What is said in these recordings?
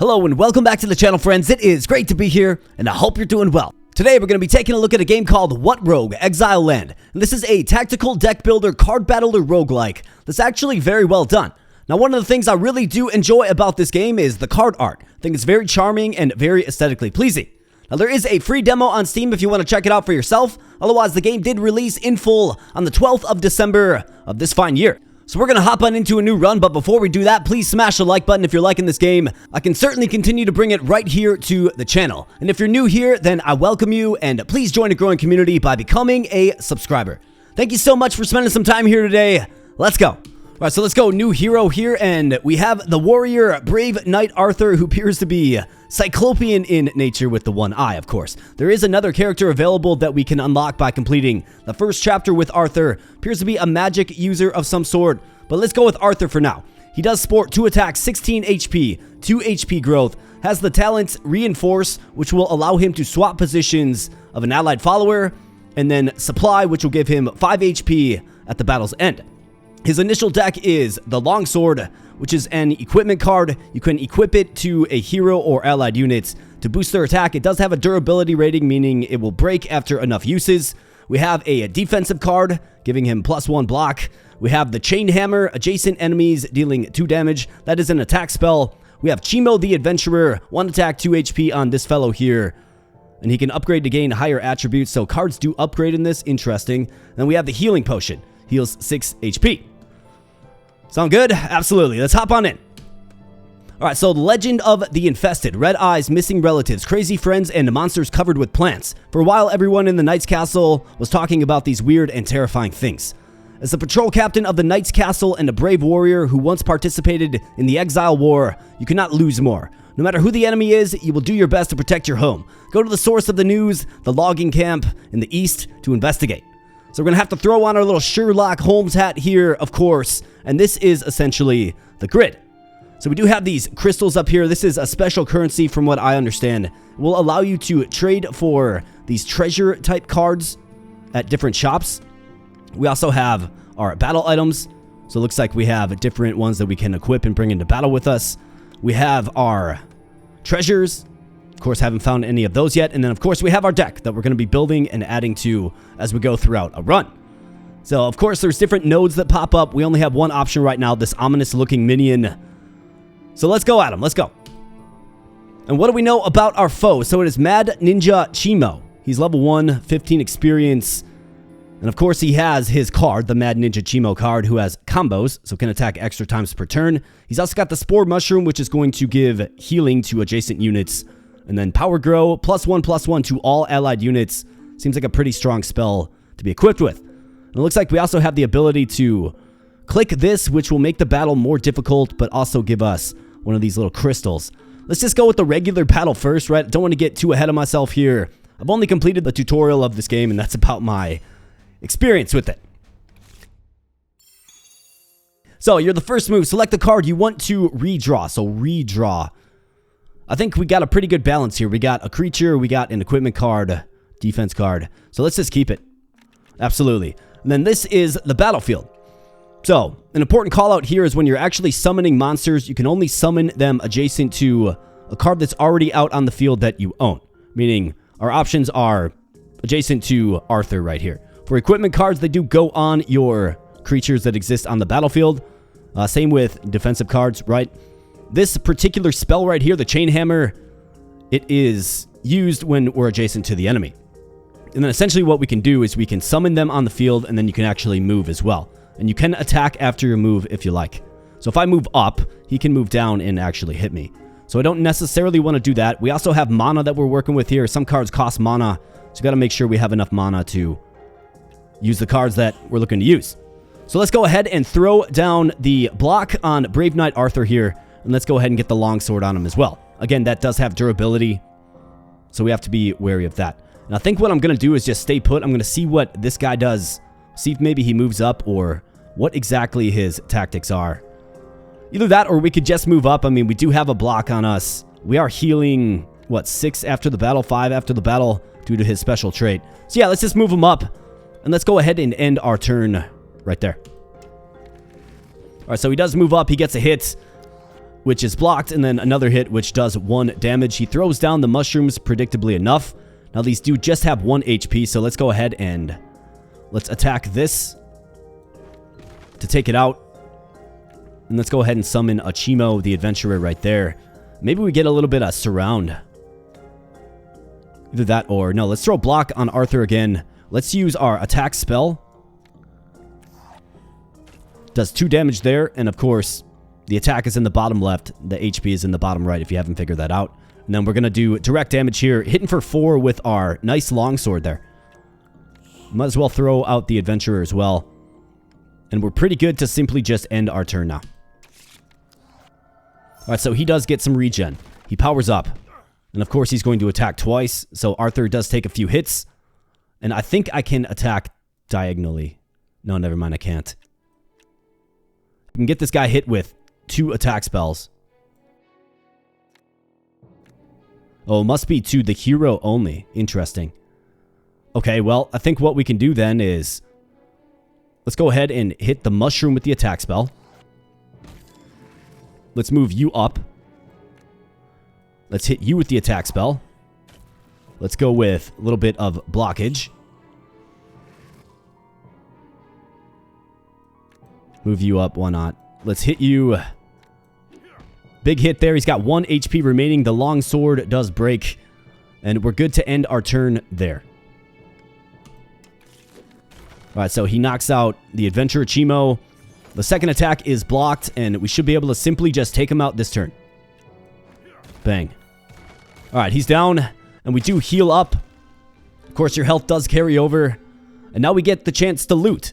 Hello and welcome back to the channel, friends. It is great to be here, and I hope you're doing well. Today we're going to be taking a look at a game called WhatRogue Exile Land. And this is a tactical deck builder card battler roguelike that's actually very well done. Now, one of the things I really do enjoy about this game is the card art. I think it's very charming and very aesthetically pleasing. Now, there is a free demo on Steam if you want to check it out for yourself. Otherwise, the game did release in full on the 12th of December of this fine year. So we're going to hop on into a new run, but before we do that, please smash the like button if you're liking this game. I can certainly continue to bring it right here to the channel. And if you're new here, then I welcome you, and please join a growing community by becoming a subscriber. Thank you so much for spending some time here today. Let's go. All right, so let's go. New hero here, and we have the warrior, brave knight Arthur, who appears to be cyclopean in nature with the one eye, of course. There is another character available that we can unlock by completing the first chapter with Arthur. Appears to be a magic user of some sort, but let's go with Arthur for now. He does sport 2 attacks, 16 HP, 2 HP growth, has the talent Reinforce, which will allow him to swap positions of an allied follower, and then Supply, which will give him 5 HP at the battle's end. His initial deck is the Longsword, which is an equipment card. You can equip it to a hero or allied units to boost their attack. It does have a durability rating, meaning it will break after enough uses. We have a defensive card, giving him +1 block. We have the Chain Hammer, adjacent enemies dealing 2 damage. That is an attack spell. We have Chimo the Adventurer, 1 attack, 2 HP on this fellow here. And he can upgrade to gain higher attributes, so cards do upgrade in this. Interesting. Then we have the Healing Potion, heals 6 HP. Sound good? Absolutely. Let's hop on in. Alright, so the Legend of the Infested. Red eyes, missing relatives, crazy friends, and monsters covered with plants. For a while, everyone in the Knight's Castle was talking about these weird and terrifying things. As the patrol captain of the Knight's Castle and a brave warrior who once participated in the Exile War, you cannot lose more. No matter who the enemy is, you will do your best to protect your home. Go to the source of the news, the logging camp in the east, to investigate. So we're going to have to throw on our little Sherlock Holmes hat here, of course, and this is essentially the grid. So we do have these crystals up here. This is a special currency from what I understand. It will allow you to trade for these treasure type cards at different shops. We also have our battle items. So it looks like we have different ones that we can equip and bring into battle with us. We have our treasures. Of course, haven't found any of those yet. And then, of course, we have our deck that we're going to be building and adding to as we go throughout a run. So, of course, there's different nodes that pop up. We only have one option right now, this ominous-looking minion. So let's go at him. Let's go. And what do we know about our foe? So it is Mad Ninja Chimo. He's level 1, 15 experience. And, of course, he has his card, the Mad Ninja Chimo card, who has combos, so can attack extra times per turn. He's also got the Spore Mushroom, which is going to give healing to adjacent units. And then Power Grow, +1/+1 to all allied units. Seems like a pretty strong spell to be equipped with. And it looks like we also have the ability to click this, which will make the battle more difficult, but also give us one of these little crystals. Let's just go with the regular battle first, right? Don't want to get too ahead of myself here. I've only completed the tutorial of this game, and that's about my experience with it. So, you're the first move. Select the card you want to redraw. So, redraw. I think we got a pretty good balance here. We got a creature, we got an equipment card, defense card. So let's just keep it. Absolutely. And then this is the battlefield. So, an important call out here is when you're actually summoning monsters, you can only summon them adjacent to a card that's already out on the field that you own. Meaning, our options are adjacent to Arthur right here. For equipment cards, they do go on your creatures that exist on the battlefield. Same with defensive cards, right? This particular spell right here, the Chain Hammer, it is used when we're adjacent to the enemy. And then essentially what we can do is we can summon them on the field, and then you can actually move as well. And you can attack after your move if you like. So if I move up, he can move down and actually hit me. So I don't necessarily want to do that. We also have mana that we're working with here. Some cards cost mana, so you got to make sure we have enough mana to use the cards that we're looking to use. So let's go ahead and throw down the block on Brave Knight Arthur here. And let's go ahead and get the longsword on him as well. Again, that does have durability, so we have to be wary of that. And I think what I'm going to do is just stay put. I'm going to see what this guy does. See if maybe he moves up or what exactly his tactics are. Either that or we could just move up. I mean, we do have a block on us. We are healing, what, 6 after the battle, 5 after the battle due to his special trait. So yeah, let's just move him up. And let's go ahead and end our turn right there. All right, so he does move up. He gets a hit. which is blocked, and then another hit, which does 1 damage. He throws down the mushrooms predictably enough. Now, these do just have 1 HP, so let's go ahead and let's attack this to take it out. And let's go ahead and summon Achimo, the adventurer, right there. Maybe we get a little bit of surround. Either that or... No, let's throw block on Arthur again. Let's use our attack spell. Does 2 damage there, and of course, the attack is in the bottom left. The HP is in the bottom right, if you haven't figured that out. And then we're going to do direct damage here, hitting for 4 with our nice longsword there. Might as well throw out the adventurer as well. And we're pretty good to simply just end our turn now. Alright, so he does get some regen. He powers up. And of course, he's going to attack twice. So Arthur does take a few hits. And I think I can attack diagonally. No, never mind, I can't. I can get this guy hit with 2 attack spells. Oh, it must be to the hero only. Interesting. Okay, well, I think what we can do then is... Let's go ahead and hit the mushroom with the attack spell. Let's move you up. Let's hit you with the attack spell. Let's go with a little bit of blockage. Move you up, why not? Let's hit you. Big hit there. He's got 1 HP remaining. The long sword does break. And we're good to end our turn there. Alright, so he knocks out the adventurer Chimo. The second attack is blocked, and we should be able to simply just take him out this turn. Bang. Alright, he's down, and we do heal up. Of course, your health does carry over. And now we get the chance to loot.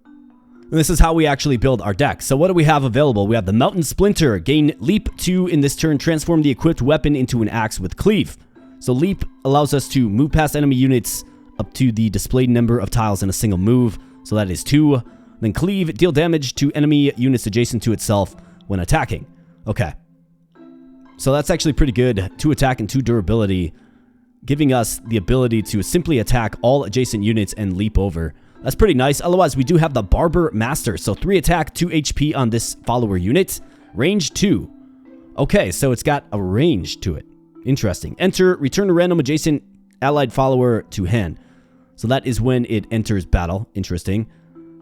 And this is how we actually build our deck. So what do we have available? We have the Mountain Splinter. Gain Leap 2 in this turn. Transform the equipped weapon into an axe with Cleave. So Leap allows us to move past enemy units up to the displayed number of tiles in a single move. So that is 2. Then Cleave, deal damage to enemy units adjacent to itself when attacking. Okay. So that's actually pretty good. 2 attack and 2 durability, giving us the ability to simply attack all adjacent units and leap over. That's pretty nice. Otherwise, we do have the Barber Master. So 3 attack, 2 HP on this follower unit. Range 2. Okay, so it's got a range to it. Interesting. Enter, return a random adjacent allied follower to hand. So that is when it enters battle. Interesting.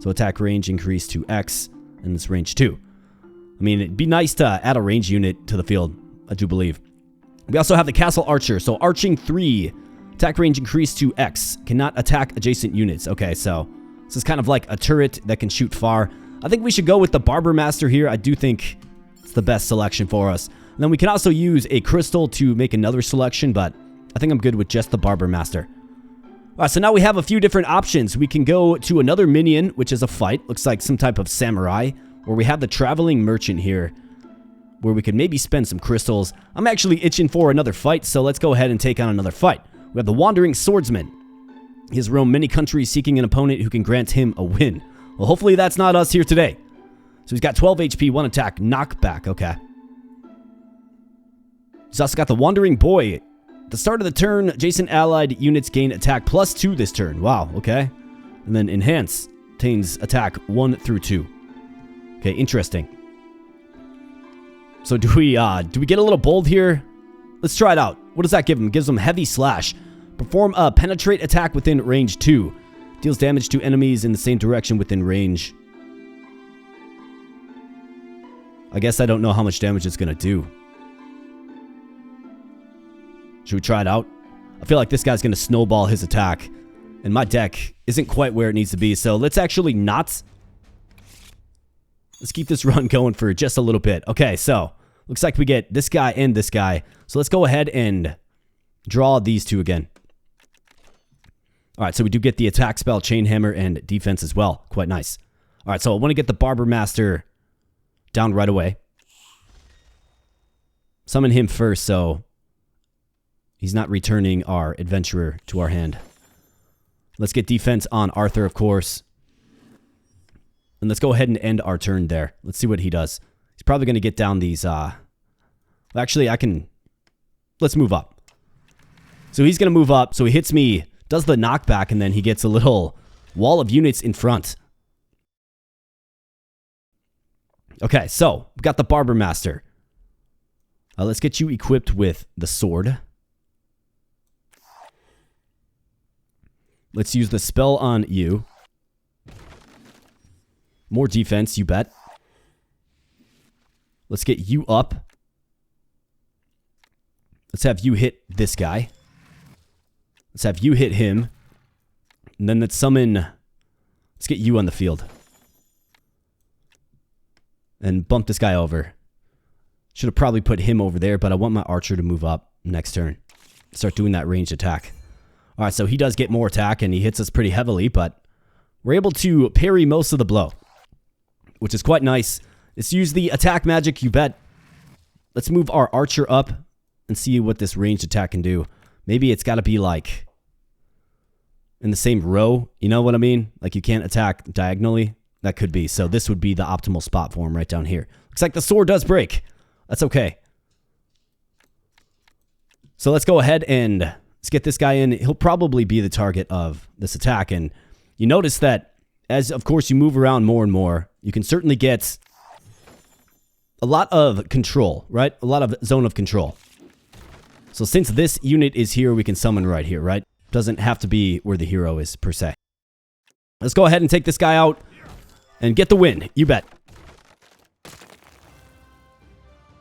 So attack range increased to X, and it's range 2. I mean, it'd be nice to add a range unit to the field, I do believe. We also have the Castle Archer. So arching 3. Attack range increased to X. Cannot attack adjacent units. Okay, so this is kind of like a turret that can shoot far. I think we should go with the Barber Master here. I do think it's the best selection for us. And then we can also use a crystal to make another selection, but I think I'm good with just the Barber Master. Alright, so now we have a few different options. We can go to another minion, which is a fight. Looks like some type of samurai. Or we have the Traveling Merchant here, where we could maybe spend some crystals. I'm actually itching for another fight, so let's go ahead and take on another fight. We have the Wandering Swordsman. He has roamed many countries seeking an opponent who can grant him a win. Well, hopefully that's not us here today. So he's got 12 HP, 1 attack, knockback. Okay. He's also got the Wandering Boy. At the start of the turn, adjacent allied units gain attack +2 this turn. Wow, okay. And then Enhance obtains attack 1 through 2. Okay, interesting. So do we get a little bold here? Let's try it out. What does that give him? It gives him Heavy Slash. Perform a penetrate attack within range 2. Deals damage to enemies in the same direction within range. I guess I don't know how much damage it's going to do. Should we try it out? I feel like this guy's going to snowball his attack. And my deck isn't quite where it needs to be. So let's actually not. Let's keep this run going for just a little bit. Okay, so looks like we get this guy and this guy. So let's go ahead and draw these 2 again. All right, so we do get the attack spell, Chain Hammer, and defense as well. Quite nice. All right, so I want to get the Barber Master down right away. Summon him first, so he's not returning our adventurer to our hand. Let's get defense on Arthur, of course. And let's go ahead and end our turn there. Let's see what he does. He's probably going to get down these... Actually, I can... Let's move up. So he's going to move up. So he hits me, does the knockback, and then he gets a little wall of units in front. Okay, so we've got the Barber Master. Let's get you equipped with the sword. Let's use the spell on you. More defense, you bet. Let's get you up. Let's have you hit this guy. Let's have you hit him. And then let's summon... Let's get you on the field. And bump this guy over. Should have probably put him over there, but I want my archer to move up next turn. Start doing that ranged attack. Alright, so he does get more attack, and he hits us pretty heavily, but we're able to parry most of the blow, which is quite nice. Let's use the attack magic, you bet. Let's move our archer up and see what this ranged attack can do. Maybe it's got to be, like, in the same row. You know what I mean? Like, you can't attack diagonally. That could be. So this would be the optimal spot for him right down here. Looks like the sword does break. That's okay. So let's go ahead and let's get this guy in. He'll probably be the target of this attack. And you notice that as, of course, you move around more and more, you can certainly get a lot of control, right? A lot of zone of control. So since this unit is here, we can summon right here, right? Doesn't have to be where the hero is, per se. Let's go ahead and take this guy out and get the win. You bet.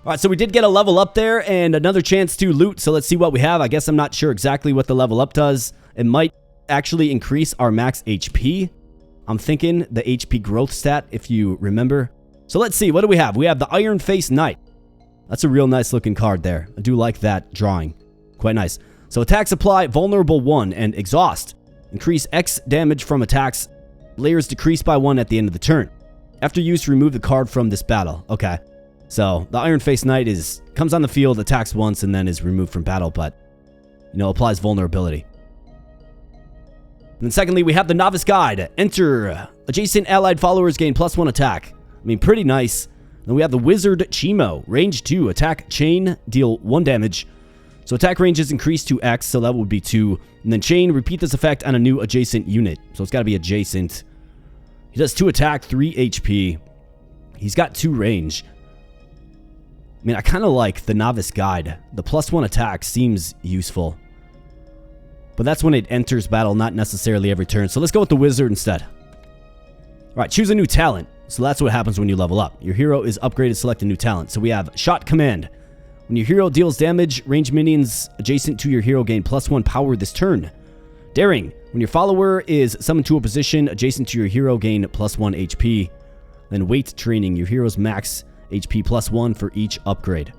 Alright, so we did get a level up there and another chance to loot. So let's see what we have. I guess I'm not sure exactly what the level up does. It might actually increase our max HP. I'm thinking the HP growth stat, if you remember. So let's see. What do we have? We have the Iron Face Knight. That's a real nice looking card there. I do like that drawing. Quite nice. So attack supply, vulnerable 1, and exhaust. Increase X damage from attacks. Layers decrease by 1 at the end of the turn. After use, remove the card from this battle. Okay. So the Iron Face Knight comes on the field, attacks once, and then is removed from battle, but, you know, applies vulnerability. And then secondly, we have the Novice Guide. Enter. Adjacent allied followers gain +1 attack. I mean, pretty nice. Then we have the Wizard Chimo. Range 2. Attack chain. Deal 1 damage. So attack range is increased to X, so that would be 2. And then chain. Repeat this effect on a new adjacent unit. So it's got to be adjacent. He does 2 attack, 3 HP. He's got 2 range. I mean, I kind of like the Novice Guide. The +1 attack seems useful. But that's when it enters battle, not necessarily every turn. So let's go with the Wizard instead. Alright, choose a new talent. So that's what happens when you level up. Your hero is upgraded, select a new talent. So we have Shot Command. When your hero deals damage, ranged minions adjacent to your hero gain +1 power this turn. Daring. When your follower is summoned to a position adjacent to your hero, gain +1 HP. Then Weight Training. Your hero's max HP +1 for each upgrade.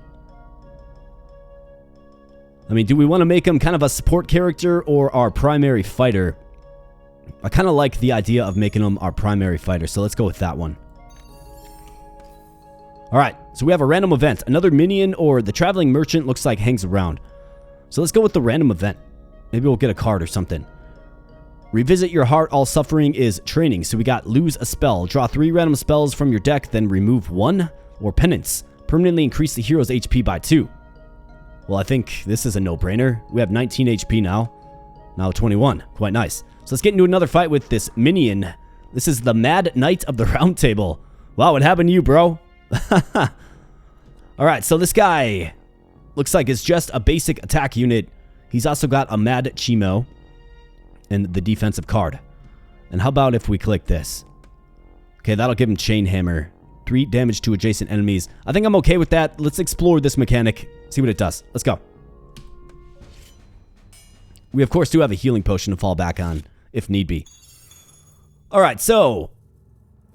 I mean, do we want to make him kind of a support character or our primary fighter? I kind of like the idea of making him our primary fighter, so let's go with that one. Alright, so we have a random event. Another minion or the traveling merchant looks like hangs around. So let's go with the random event. Maybe we'll get a card or something. Revisit your heart. All suffering is training. So we got lose a spell. Draw 3 random spells from your deck, then remove 1. Or penance. Permanently increase the hero's HP by 2. Well, I think this is a no-brainer. We have 19 HP now. Now 21. Quite nice. So let's get into another fight with this minion. This is the Mad Knight of the Round Table. Wow, what happened to you, bro? Alright, so this guy looks like it's just a basic attack unit. He's also got a Mad Chimo and the defensive card. And how about if we click this? Okay, that'll give him Chain Hammer. 3 damage to adjacent enemies. I think I'm okay with that. Let's explore this mechanic. See what it does. Let's go. We, of course, do have a healing potion to fall back on, if need be. Alright, so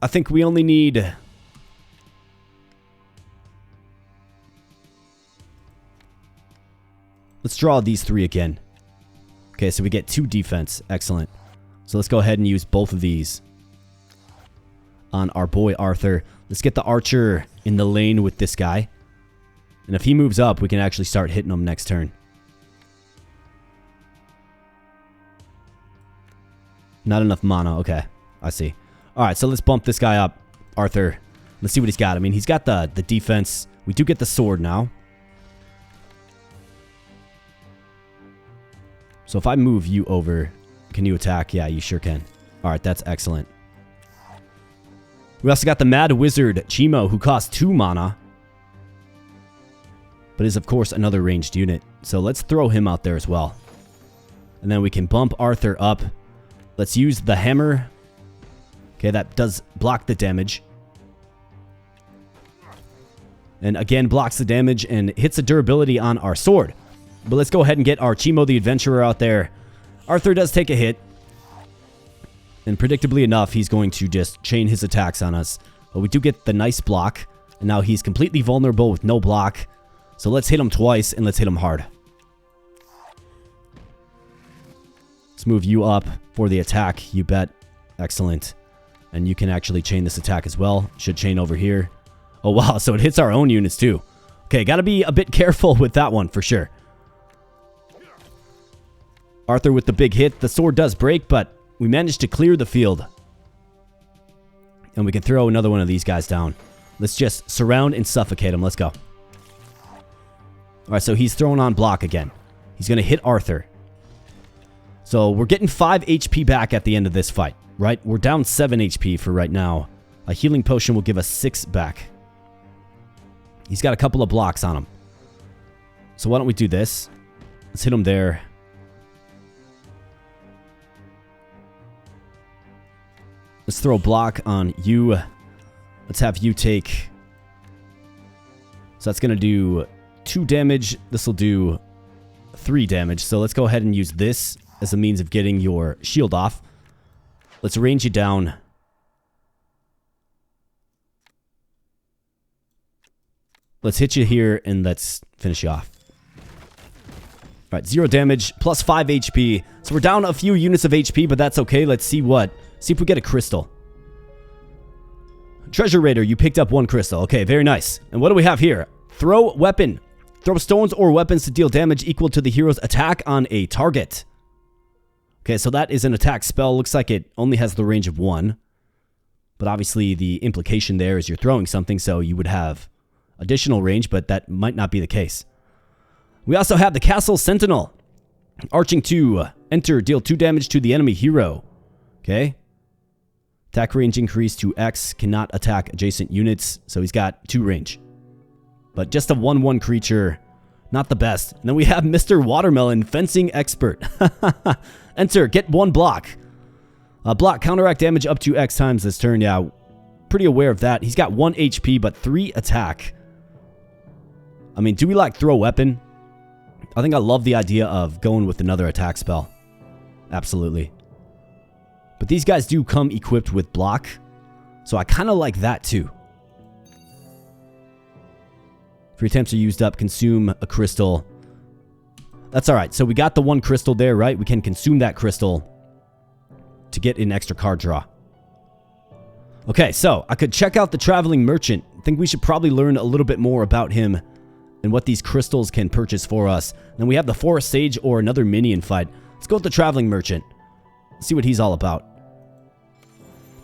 I think we only need... Let's draw these 3 again. Okay, so we get 2 defense. Excellent. So let's go ahead and use both of these on our boy Arthur. Let's get the archer in the lane with this guy. And if he moves up, we can actually start hitting him next turn. Not enough mana. Okay, I see. Alright, so let's bump this guy up. Arthur. Let's see what he's got. I mean, he's got the defense. We do get the sword now. So if I move you over, can you attack? Yeah, you sure can. Alright, that's excellent. We also got the Mad Wizard Chimo, who costs 2 mana. but is of course another ranged unit. So let's throw him out there as well. And then we can bump Arthur up. Let's use the hammer. Okay, that does block the damage. And again, blocks the damage and hits the durability on our sword. But let's go ahead and get our Chimo the Adventurer out there. Arthur does take a hit. And predictably enough, he's going to just chain his attacks on us. But we do get the nice block. And now he's completely vulnerable with no block. So let's hit him twice and let's hit him hard. Let's move you up for the attack, you bet. Excellent. And you can actually chain this attack as well. Should chain over here. Oh, wow. So it hits our own units too. Okay, got to be a bit careful with that one for sure. Arthur with the big hit. The sword does break, but we managed to clear the field. And we can throw another one of these guys down. Let's just surround and suffocate him. Let's go. All right, so he's throwing on block again. He's going to hit Arthur. So we're getting 5 HP back at the end of this fight, right? We're down 7 HP for right now. A healing potion will give us 6 back. He's got a couple of blocks on him. So why don't we do this? Let's hit him there. Let's throw a block on you. Let's have you take... So that's going to do 2 damage. This will do 3 damage. So let's go ahead and use this as a means of getting your shield off. Let's range you down. Let's hit you here and let's finish you off. All right, 0 damage, plus 5 HP. So we're down a few units of HP, but that's okay. Let's see if we get a crystal. Treasure Raider, you picked up 1 crystal. Okay, very nice. And what do we have here? Throw weapon. Throw stones or weapons to deal damage equal to the hero's attack on a target. Okay, so that is an attack spell. Looks like it only has the range of 1. But obviously the implication there is you're throwing something, so you would have additional range, but that might not be the case. We also have the Castle Sentinel. Arching 2. Enter, deal 2 damage to the enemy hero. Okay. Attack range increased to X. Cannot attack adjacent units, so he's got 2 range. But just a 1/1 creature. Not the best. And then we have Mr. Watermelon, Fencing Expert. Enter, get 1 block. Block, counteract damage up to X times this turn. Yeah, pretty aware of that. He's got 1 HP, but 3 attack. I mean, do we like throw weapon? I think I love the idea of going with another attack spell. Absolutely. But these guys do come equipped with block. So I kind of like that too. 3 attempts are used up. Consume a crystal. That's alright. So we got the 1 crystal there, right? We can consume that crystal to get an extra card draw. Okay, so I could check out the Traveling Merchant. I think we should probably learn a little bit more about him and what these crystals can purchase for us. Then we have the Forest Sage or another minion fight. Let's go with the Traveling Merchant. See what he's all about.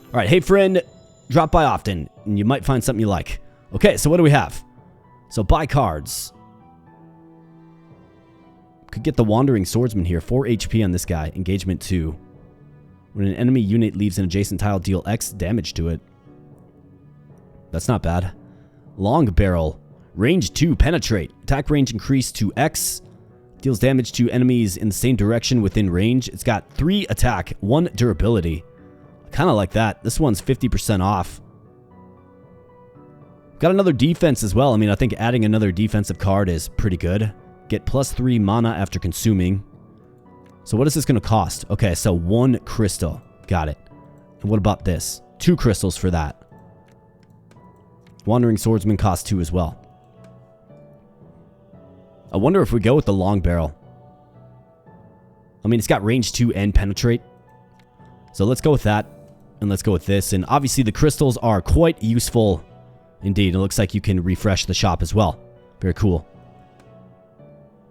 Alright, hey friend, drop by often, and you might find something you like. Okay, so what do we have? So buy cards. Could get the Wandering Swordsman here. 4 HP on this guy. Engagement 2. When an enemy unit leaves an adjacent tile, deal X damage to it. That's not bad. Long Barrel. Range 2, penetrate. Attack range increased to X. Deals damage to enemies in the same direction within range. It's got 3 attack, 1 durability. I kind of like that. This one's 50% off. Got another defense as well. I mean, I think adding another defensive card is pretty good. Get plus 3 mana after consuming. So what is this going to cost? Okay, so 1 crystal. Got it. And what about this? 2 crystals for that. Wandering Swordsman costs 2 as well. I wonder if we go with the Long Barrel. I mean, it's got range 2 and penetrate. So let's go with that. And let's go with this. And obviously the crystals are quite useful indeed. It looks like you can refresh the shop as well. Very cool.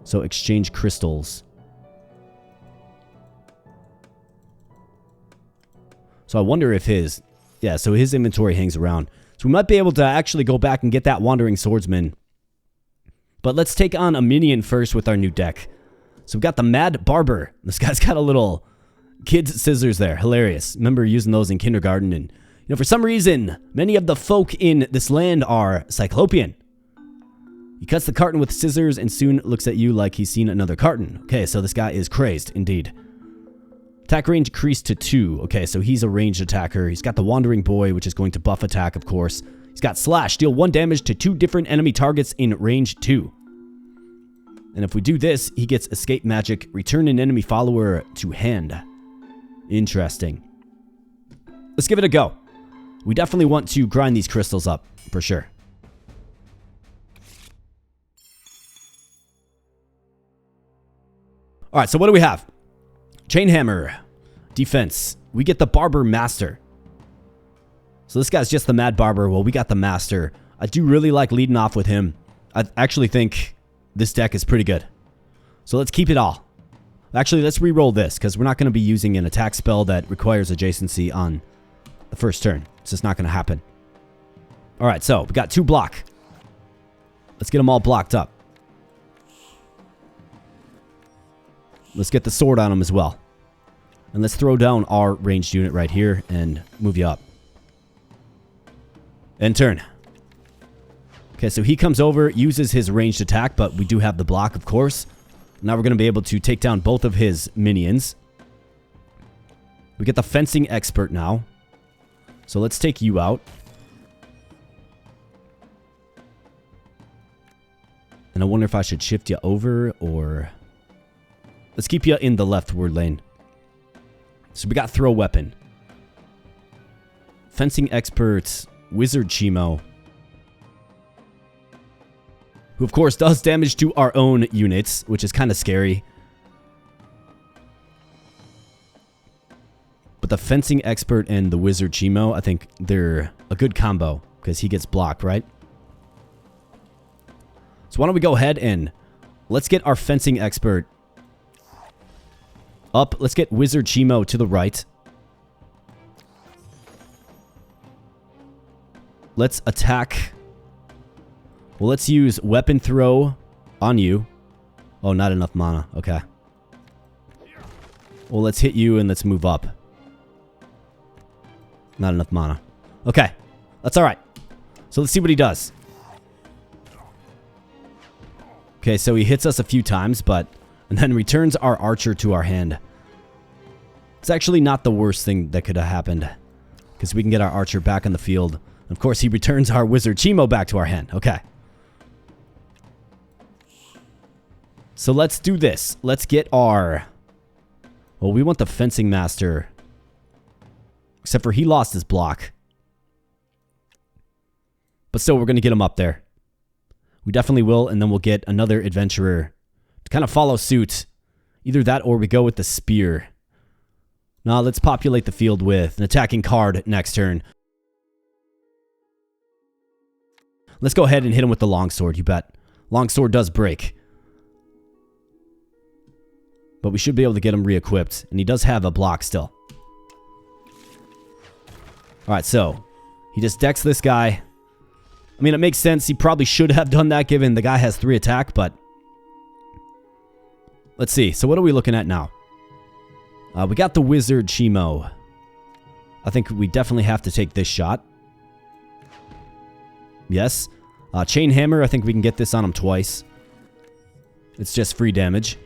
So exchange crystals. So I wonder if his... Yeah, so his inventory hangs around. So we might be able to actually go back and get that Wandering Swordsman. But let's take on a minion first with our new deck. So we've got the Mad Barber. This guy's got a little kid's scissors there. Hilarious. Remember using those in kindergarten. And, you know, for some reason, many of the folk in this land are Cyclopean. He cuts the carton with scissors and soon looks at you like he's seen another carton. Okay, so this guy is crazed, indeed. Attack range increased to 2. Okay, so he's a ranged attacker. He's got the Wandering Boy, which is going to buff attack, of course. He's got Slash, deal 1 damage to 2 different enemy targets in range 2. And if we do this, he gets Escape Magic, return an enemy follower to hand. Interesting. Let's give it a go. We definitely want to grind these crystals up, for sure. Alright, so what do we have? Chain Hammer. Defense. We get the Barber Master. So this guy's just the Mad Barber. Well, we got the Master. I do really like leading off with him. I actually think this deck is pretty good. So let's keep it all. Actually, let's re-roll this, because we're not going to be using an attack spell that requires adjacency on the first turn. It's just not going to happen. Alright, so we got 2 block. Let's get them all blocked up. Let's get the sword on him as well. And let's throw down our ranged unit right here and move you up. End turn. Okay, so he comes over, uses his ranged attack, but we do have the block, of course. Now we're going to be able to take down both of his minions. We get the Fencing Expert now. So let's take you out. And I wonder if I should shift you over or... Let's keep you in the leftward lane. So we got Throw Weapon. Fencing Expert, Wizard Chimo. Who, of course, does damage to our own units, which is kind of scary. But the Fencing Expert and the Wizard Chimo, I think they're a good combo, because he gets blocked, right? So why don't we go ahead and let's get our Fencing Expert up. Let's get Wizard Chimo to the right. Let's attack. Well, let's use Weapon Throw on you. Oh, not enough mana. Okay. Well, let's hit you and let's move up. Not enough mana. Okay. That's alright. So let's see what he does. Okay, so he hits us a few times, but... And then returns our archer to our hand. It's actually not the worst thing that could have happened. Because we can get our archer back on the field. Of course, he returns our Wizard Chimo back to our hand. Okay. So let's do this. Let's get our... Well, we want the Fencing Master. Except for he lost his block. But still, we're going to get him up there. We definitely will, and then we'll get another adventurer to kind of follow suit. Either that or we go with the spear. Now let's populate the field with an attacking card next turn. Let's go ahead and hit him with the longsword, you bet. Longsword does break. But we should be able to get him re-equipped. And he does have a block still. Alright, so he just decks this guy. I mean, it makes sense. He probably should have done that given the guy has 3 attack, but... Let's see. So what are we looking at now? We got the Wizard Chimo. I think we definitely have to take this shot. Yes. Chain Hammer, I think we can get this on him twice. It's just free damage.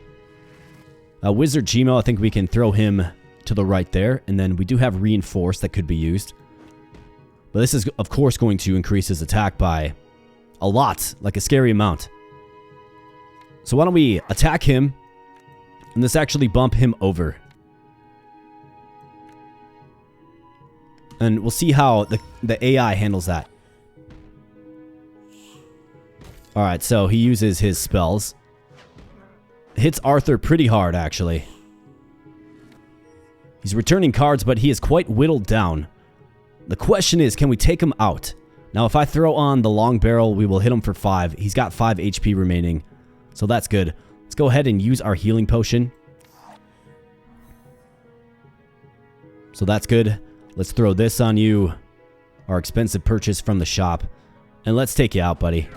Wizard Chimo, I think we can throw him to the right there. And then we do have Reinforce that could be used. But this is, of course, going to increase his attack by a lot. Like a scary amount. So why don't we attack him. And this actually bump him over. And we'll see how the AI handles that. Alright, so he uses his spells. Hits Arthur pretty hard, actually. He's returning cards, but he is quite whittled down. The question is, can we take him out? Now, if I throw on the long barrel, we will hit him for 5. He's got 5 HP remaining. So that's good. Let's go ahead and use our healing potion. So that's good. Let's throw this on you. Our expensive purchase from the shop. And let's take you out, buddy.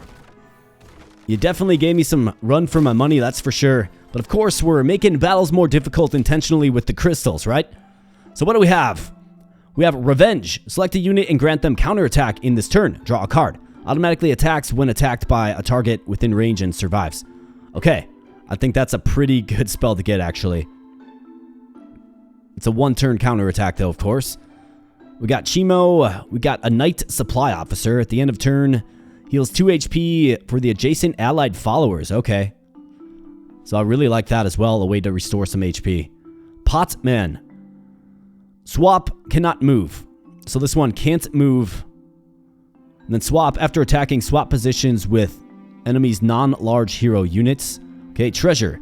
You definitely gave me some run for my money, that's for sure. But of course, we're making battles more difficult intentionally with the crystals, right? So what do? We have Revenge. Select a unit and grant them counterattack in this turn. Draw a card. Automatically attacks when attacked by a target within range and survives. Okay, I think that's a pretty good spell to get, actually. It's a one-turn counterattack, though, of course. We got Chimo. We got a Knight Supply Officer. At the end of turn, heals 2 HP for the adjacent allied followers. Okay. So I really like that as well, a way to restore some HP. Potman. Swap cannot move. So this one can't move. And then swap after attacking, swap positions with enemies' non-large hero units. Okay, treasure.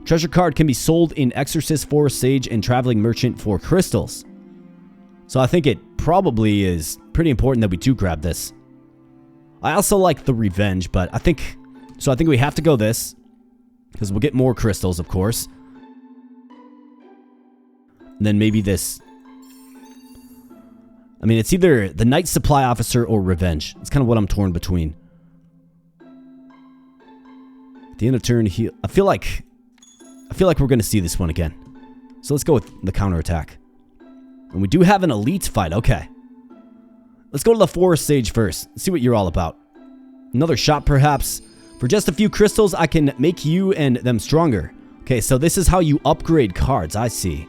Treasure card can be sold in Exorcist, Forest Sage, and Traveling Merchant for crystals. So I think it probably is pretty important that we do grab this. I also like the Revenge, but I think we have to go this. Because we'll get more crystals, of course. And then maybe this. I mean, it's either the Knight Supply Officer or Revenge. It's kind of what I'm torn between. At the end of turn, I feel like we're going to see this one again. So let's go with the counterattack. And we do have an elite fight. Okay. Let's go to the Forest Sage first. Let's see what you're all about. Another shot, perhaps. For just a few crystals, I can make you and them stronger. Okay, so this is how you upgrade cards. I see.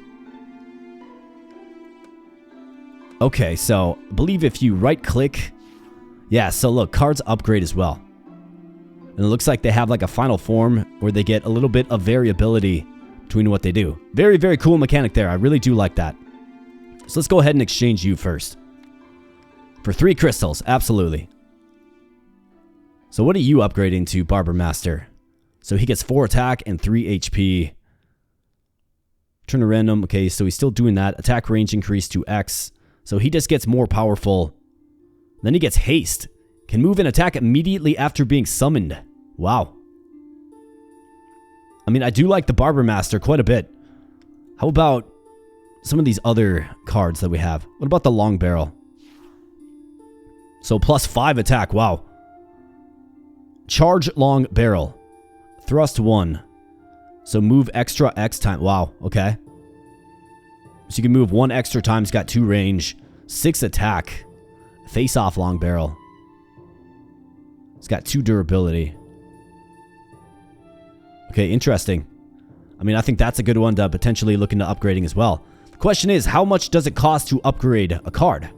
Okay, so I believe if you right-click... Yeah, so look, cards upgrade as well. And it looks like they have like a final form where they get a little bit of variability between what they do. Very, very cool mechanic there. I really do like that. So let's go ahead and exchange you first. For 3 crystals, absolutely. So what are you upgrading to, Barber Master? So he gets 4 attack and 3 HP. Turn to random. Okay, so he's still doing that. Attack range increase to X. So he just gets more powerful. Then he gets haste. Can move and attack immediately after being summoned. Wow. I mean, I do like the Barber Master quite a bit. How about some of these other cards that we have? What about the Long Barrel? So plus 5 attack. Wow. Charge Long Barrel. Thrust 1. So move extra X time. Wow. Okay. So you can move 1 extra time. It's got 2 range. 6 attack. Face off Long Barrel. It's got 2 durability. Okay, interesting. I mean, I think that's a good one to potentially look into upgrading as well. The question is, how much does it cost to upgrade a card?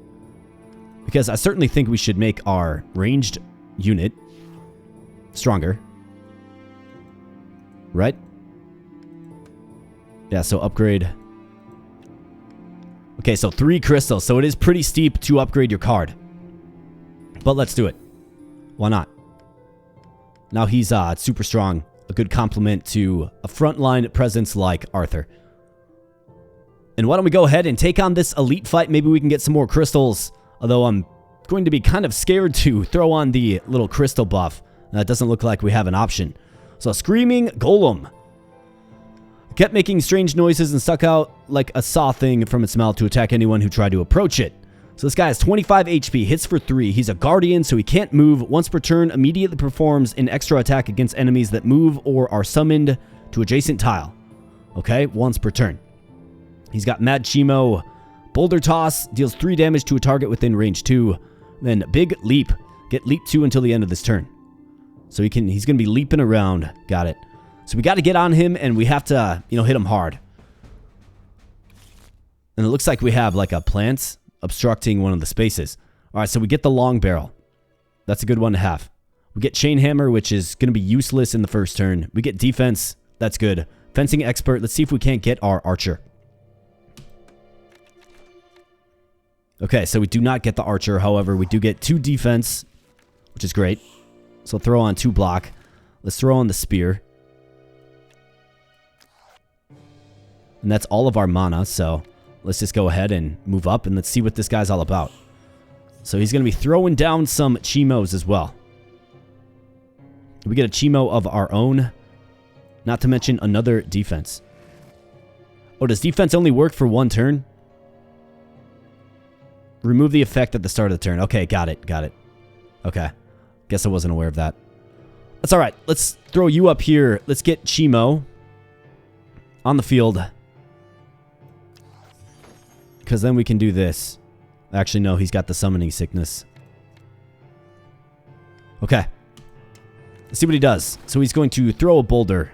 Because I certainly think we should make our ranged unit stronger. Right? Yeah, so upgrade. Okay, so 3 crystals. So it is pretty steep to upgrade your card. But let's do it. Why not? Now he's super strong. A good complement to a frontline presence like Arthur. And why don't we go ahead and take on this elite fight? Maybe we can get some more crystals. Although I'm going to be kind of scared to throw on the little crystal buff. That doesn't look like we have an option. So Screaming Golem. Kept making strange noises and stuck out like a saw thing from its mouth to attack anyone who tried to approach it. So this guy has 25 HP, hits for 3. He's a guardian, so he can't move. Once per turn, immediately performs an extra attack against enemies that move or are summoned to adjacent tile. Okay, once per turn. He's got Mad Chimo. Boulder Toss deals 3 damage to a target within range 2. Then Big Leap. Get Leap 2 until the end of this turn. So he's going to be leaping around. Got it. So we got to get on him, and we have to, hit him hard. And it looks like we have like a plant obstructing one of the spaces. All right, so we get the Long Barrel. That's a good one to have. We get Chain Hammer, which is going to be useless in the first turn. We get Defense. That's good. Fencing Expert. Let's see if we can't get our Archer. Okay, so we do not get the Archer. However, we do get 2 Defense, which is great. So throw on 2 block. Let's throw on the Spear. And that's all of our mana, so let's just go ahead and move up, and let's see what this guy's all about. So he's going to be throwing down some Chimos as well. We get a Chimo of our own, not to mention another defense. Oh, does defense only work for 1 turn? Remove the effect at the start of the turn. Okay, got it, got it. Okay, guess I wasn't aware of that. That's all right. Let's throw you up here. Let's get Chimo on the field. Because then we can do this. Actually, no, he's got the summoning sickness. Okay. Let's see what he does. So he's going to throw a boulder.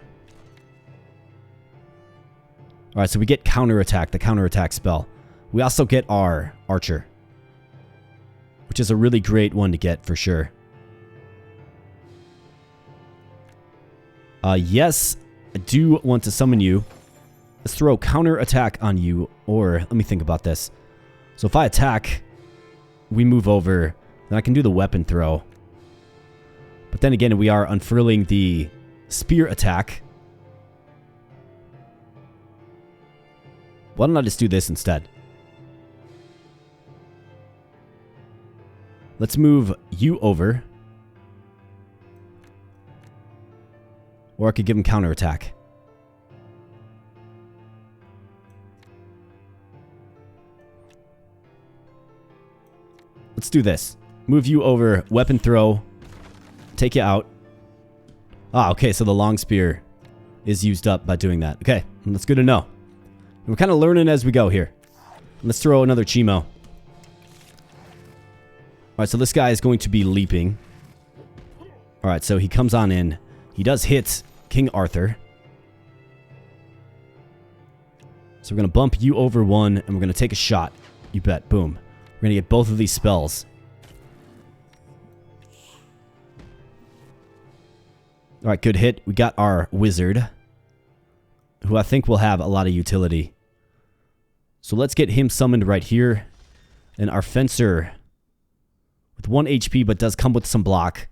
Alright, so we get counterattack, the counterattack spell. We also get our archer, which is a really great one to get for sure. Yes, I do want to summon you. Let's throw counterattack on you, or let me think about this. So if I attack, we move over, then I can do the weapon throw. But then again, we are unfurling the spear attack. Why don't I just do this instead? Let's move you over. Or I could give him counterattack. Let's do this. Move you over, weapon throw, take you out. Ah, okay, so the long spear is used up by doing that. Okay, that's good to know. We're kind of learning as we go here. Let's throw another Chimo. Alright, so this guy is going to be leaping. Alright, so he comes on in. He does hit King Arthur. So we're going to bump you over one, and we're going to take a shot. You bet. Boom. We're going to get both of these spells. Alright, good hit. We got our wizard, who I think will have a lot of utility. So let's get him summoned right here. And our fencer, with 1 HP, but does come with some block,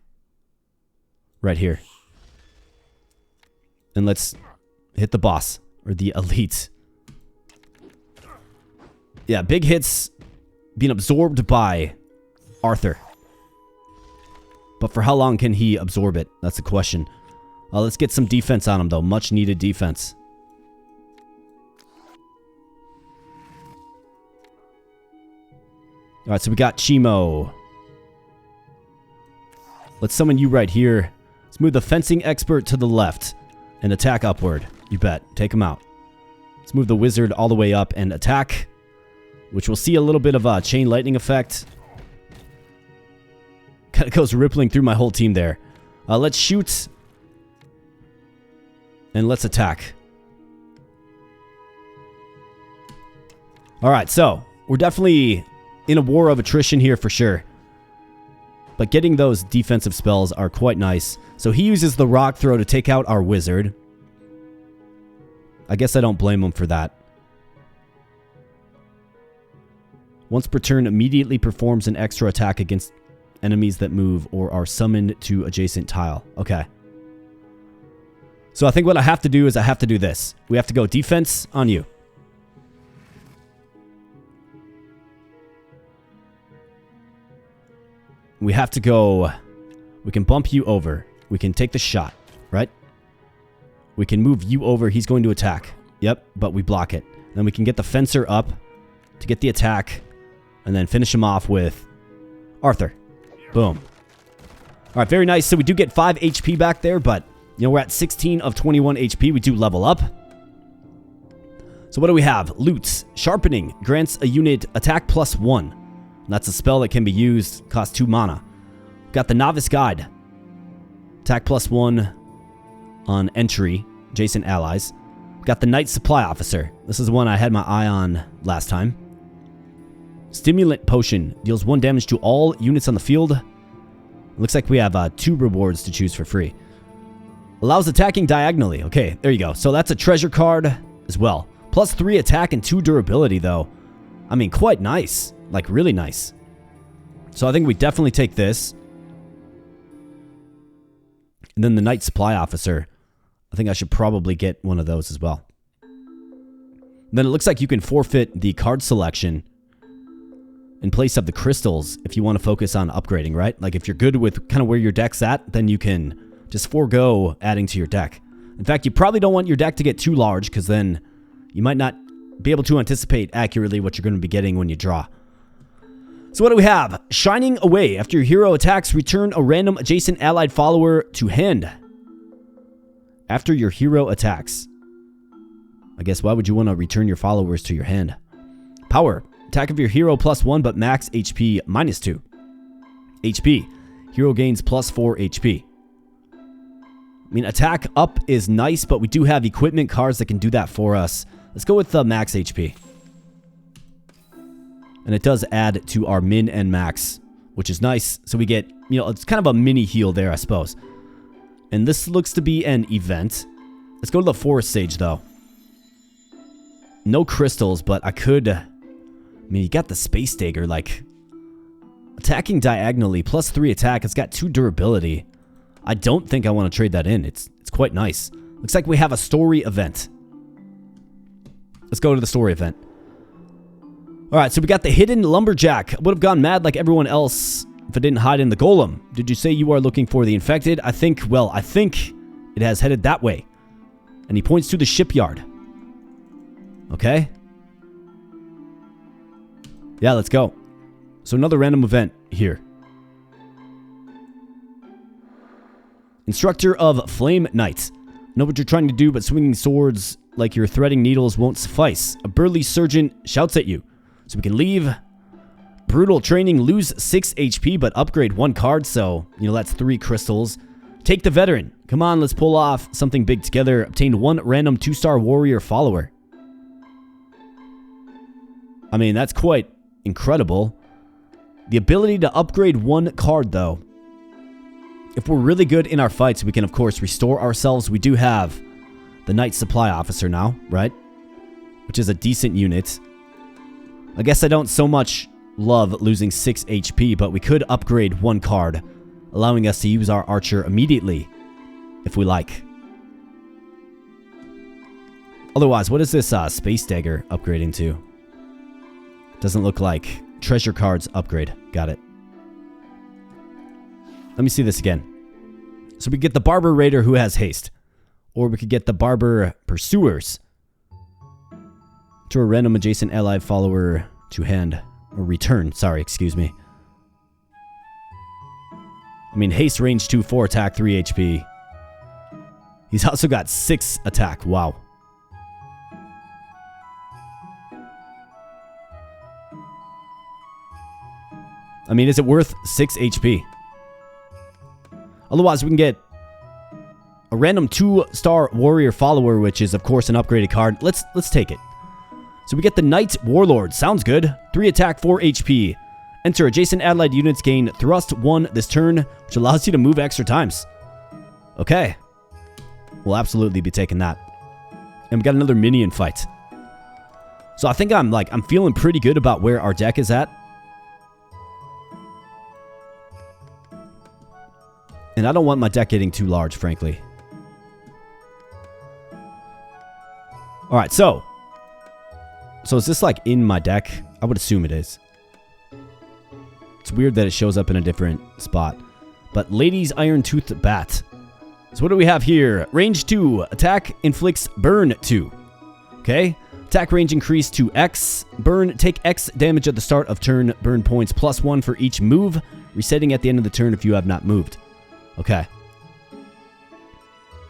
right here. And let's hit the boss, or the elite. Yeah, big hits being absorbed by Arthur. But for how long can he absorb it? That's the question. Let's get some defense on him, though. Much needed defense. Alright, so we got Chimo. Let's summon you right here. Let's move the fencing expert to the left and attack upward. You bet. Take him out. Let's move the wizard all the way up and attack, which we'll see a little bit of a chain lightning effect. Kind of goes rippling through my whole team there. Let's shoot. And let's attack. Alright, so we're definitely in a war of attrition here for sure. But getting those defensive spells are quite nice. So he uses the rock throw to take out our wizard. I guess I don't blame him for that. Once per turn, immediately performs an extra attack against enemies that move or are summoned to adjacent tile. Okay. So I think what I have to do is I have to do this. We have to go defense on you. We have to go... We can bump you over. We can take the shot, right? We can move you over. He's going to attack. Yep, but we block it. Then we can get the fencer up to get the attack. And then finish him off with Arthur. Boom. Alright, very nice. So we do get 5 HP back there, but, you know, we're at 16 of 21 HP. We do level up. So what do we have? Loots. Sharpening. Grants a unit attack +1. That's a spell that can be used. Costs 2 mana. Got the Novice Guide. Attack +1 on entry. Adjacent allies. Got the Knight Supply Officer. This is the one I had my eye on last time. Stimulant Potion. Deals 1 damage to all units on the field. Looks like we have 2 rewards to choose for free. Allows attacking diagonally. Okay, there you go. So that's a treasure card as well. +3 attack and 2 durability, though. I mean, quite nice. Like, really nice. So I think we definitely take this. And then the Knight Supply Officer. I think I should probably get one of those as well. And then it looks like you can forfeit the card selection in place of the crystals if you want to focus on upgrading, right? Like, if you're good with kind of where your deck's at, then you can just forego adding to your deck. In fact, you probably don't want your deck to get too large, because then you might not be able to anticipate accurately what you're going to be getting when you draw. So what do we have? Shining Away. After your hero attacks, return a random adjacent allied follower to hand. After your hero attacks. I guess why would you want to return your followers to your hand? Power. Attack of your hero +1, but max HP -2. HP. Hero gains plus 4 HP. I mean, attack up is nice, but we do have equipment cards that can do that for us. Let's go with max HP. And it does add to our min and max, which is nice. So we get, you know, it's kind of a mini heal there, I suppose. And this looks to be an event. Let's go to the Forest Sage, though. No crystals, but I could... I mean, you got the Space Dagger, like... Attacking diagonally, plus 3 attack. It's got 2 durability. I don't think I want to trade that in. It's quite nice. Looks like we have a story event. Let's go to the story event. Alright, so we got the Hidden Lumberjack. Would have gone mad like everyone else if it didn't hide in the Golem. Did you say you are looking for the infected? I think it has headed that way. And he points to the shipyard. Okay. Yeah, let's go. So another random event here. Instructor of Flame Knight. Know what you're trying to do, but swinging swords like you're threading needles won't suffice. A burly surgeon shouts at you. So we can leave. Brutal training, lose 6 HP, but upgrade 1 card, so, you know, that's 3 crystals. Take the veteran. Come on, let's pull off something big together. Obtain 1 random 2-star warrior follower. I mean, that's quite incredible. The ability to upgrade 1 card, though. If we're really good in our fights, we can, of course, restore ourselves. We do have the Knight Supply Officer now, right? Which is a decent unit. I guess I don't so much love losing 6 HP, but we could upgrade 1 card, allowing us to use our archer immediately, if we like. Otherwise, what is this Space Dagger upgrading to? Doesn't look like treasure cards upgrade. Got it. Let me see this again. So we get the Barber Raider who has haste. Or we could get the Barber Pursuers. To a random adjacent allied follower to hand. Or return. Sorry, excuse me. I mean, haste range 2, 4 attack, 3 HP. He's also got 6 attack. Wow. I mean, is it worth 6 HP? Otherwise, we can get a random 2-star warrior follower, which is, of course, an upgraded card. Let's take it. So we get the Knight Warlord. Sounds good. 3 attack, 4 HP. Enter adjacent allied units, gain thrust 1 this turn, which allows you to move extra times. Okay. We'll absolutely be taking that. And we got another minion fight. So I think I'm feeling pretty good about where our deck is at. And I don't want my deck getting too large, frankly. Alright, so is this like in my deck? I would assume it is. It's weird that it shows up in a different spot. But Lady's Iron-Toothed Bat. So what do we have here? Range 2. Attack inflicts burn 2. Okay. Attack range increased to X. Burn. Take X damage at the start of turn. Burn points +1 for each move. Resetting at the end of the turn if you have not moved. Okay.